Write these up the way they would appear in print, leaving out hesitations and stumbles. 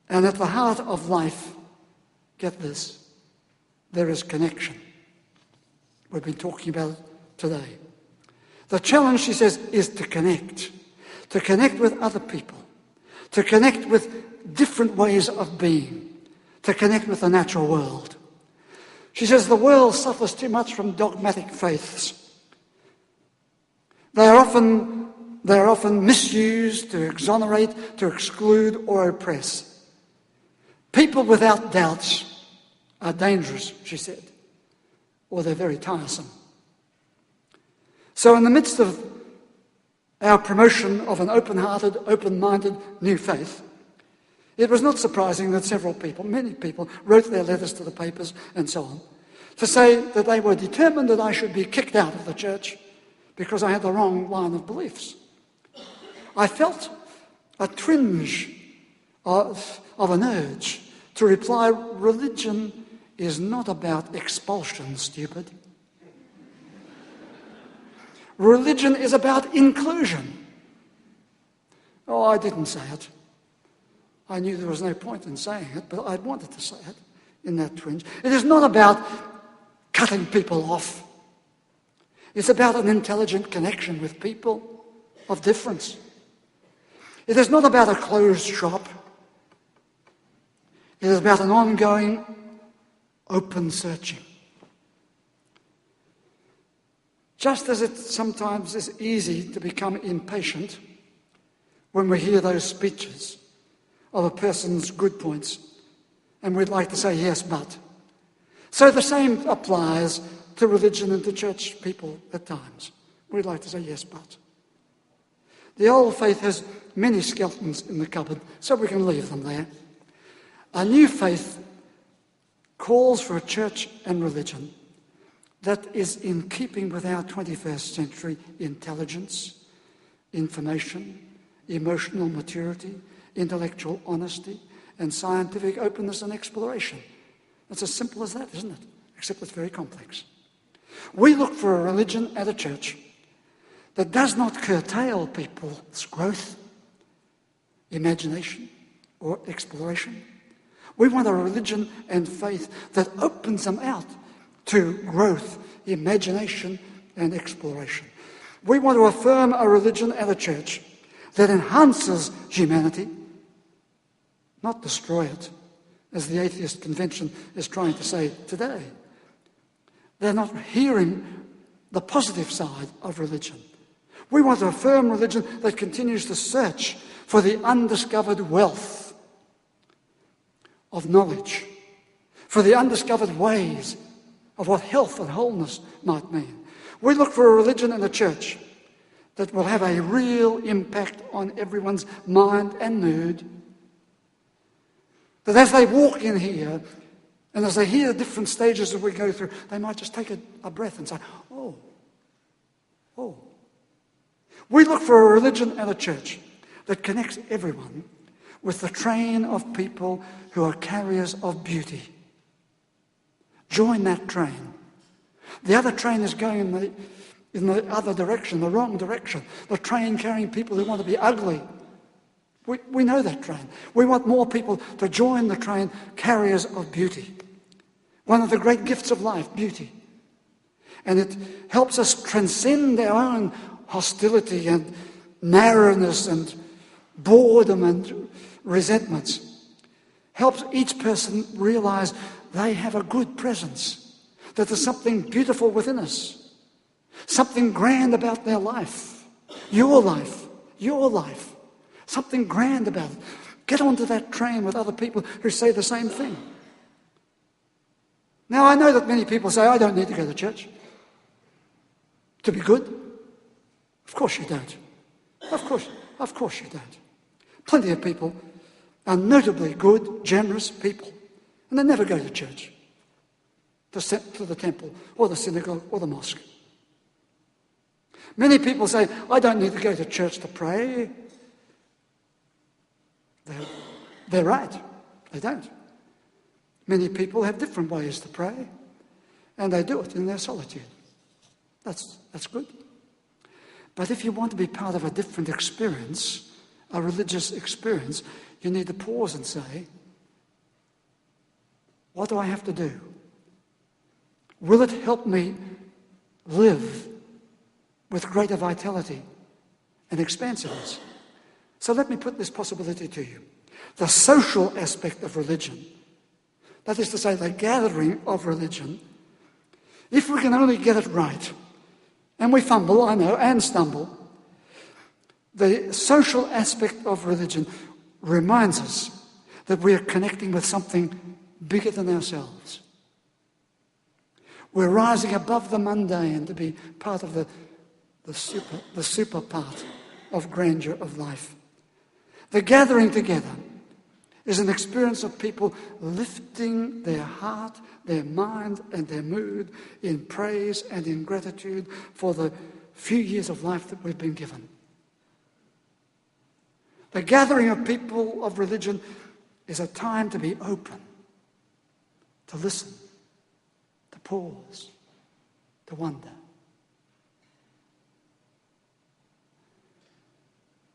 And at the heart of life, get this, there is connection. We've been talking about it today. The challenge, she says, is to connect with other people, to connect with different ways of being, to connect with the natural world. She says the world suffers too much from dogmatic faiths. They are often misused to exonerate, to exclude, or oppress. People without doubts are dangerous, she said, or they're very tiresome. So in the midst of our promotion of an open-hearted, open-minded new faith, it was not surprising that many people, wrote their letters to the papers and so on, to say that they were determined that I should be kicked out of the church because I had the wrong line of beliefs. I felt a twinge of an urge to reply, religion is not about expulsion, stupid. Religion is about inclusion. Oh, I didn't say it. I knew there was no point in saying it, but I wanted to say it in that twinge. It is not about cutting people off. It's about an intelligent connection with people of difference. It is not about a closed shop. It is about an ongoing, open searching. Just as it sometimes is easy to become impatient when we hear those speeches of a person's good points, and we'd like to say, yes, but. So the same applies to religion and to church people at times. We'd like to say, yes, but. The old faith has many skeletons in the cupboard, so we can leave them there. A new faith calls for a church and religion that is in keeping with our 21st century intelligence, information, emotional maturity, intellectual honesty, and scientific openness and exploration. It's as simple as that, isn't it? Except it's very complex. We look for a religion and a church that does not curtail people's growth, imagination, or exploration. We want a religion and faith that opens them out to growth, imagination, and exploration. We want to affirm a religion and a church that enhances humanity, not destroy it, as the atheist convention is trying to say today. They're not hearing the positive side of religion. We want to affirm religion that continues to search for the undiscovered wealth of knowledge, for the undiscovered ways of what health and wholeness might mean. We look for a religion and a church that will have a real impact on everyone's mind and mood. That as they walk in here, and as they hear the different stages that we go through, they might just take a breath and say, oh. We look for a religion and a church that connects everyone with the train of people who are carriers of beauty. Join that train. The other train is going in the other direction, the wrong direction. The train carrying people who want to be ugly. We know that train. We want more people to join the train, carriers of beauty. One of the great gifts of life, beauty. And it helps us transcend our own hostility and narrowness and boredom and resentments. Helps each person realize they have a good presence, that there's something beautiful within us, something grand about their life, your life, something grand about it. Get onto that train with other people who say the same thing. Now, I know that many people say, I don't need to go to church to be good. Of course you don't. Of course you don't. Plenty of people are notably good, generous people, and they never go to church, to the temple, or the synagogue, or the mosque. Many people say, I don't need to go to church to pray. They're right. They don't. Many people have different ways to pray, and they do it in their solitude. That's good. But if you want to be part of a different experience, a religious experience, you need to pause and say, what do I have to do? Will it help me live with greater vitality and expansiveness? So let me put this possibility to you. The social aspect of religion, that is to say, the gathering of religion, if we can only get it right, and we fumble, I know, and stumble, the social aspect of religion reminds us that we are connecting with something bigger than ourselves. We're rising above the mundane to be part of the super part of grandeur of life. The gathering together is an experience of people lifting their heart, their mind, and their mood in praise and in gratitude for the few years of life that we've been given. The gathering of people of religion is a time to be open, to listen, to pause, to wonder.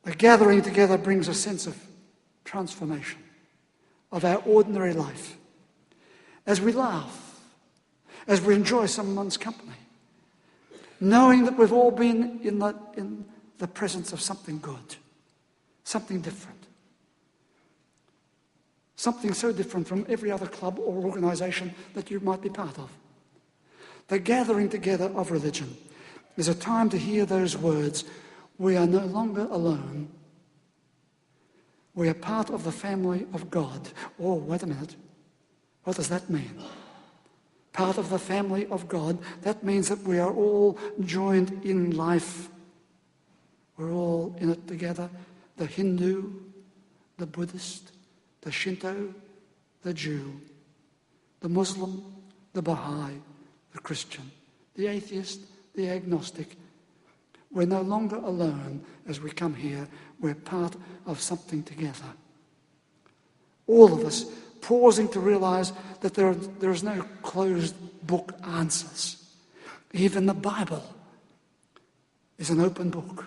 The gathering together brings a sense of transformation of our ordinary life as we laugh, as we enjoy someone's company, knowing that we've all been in the presence of something good, something different, something so different from every other club or organisation that you might be part of. The gathering together of religion is a time to hear those words, we are no longer alone. We are part of the family of God. Oh, wait a minute. What does that mean? Part of the family of God, that means that we are all joined in life. We're all in it together. The Hindu, the Buddhist, the Shinto, the Jew, the Muslim, the Baha'i, the Christian, the atheist, the agnostic. We're no longer alone as we come here. We're part of something together. All of us pausing to realize that there is no closed book answers. Even the Bible is an open book.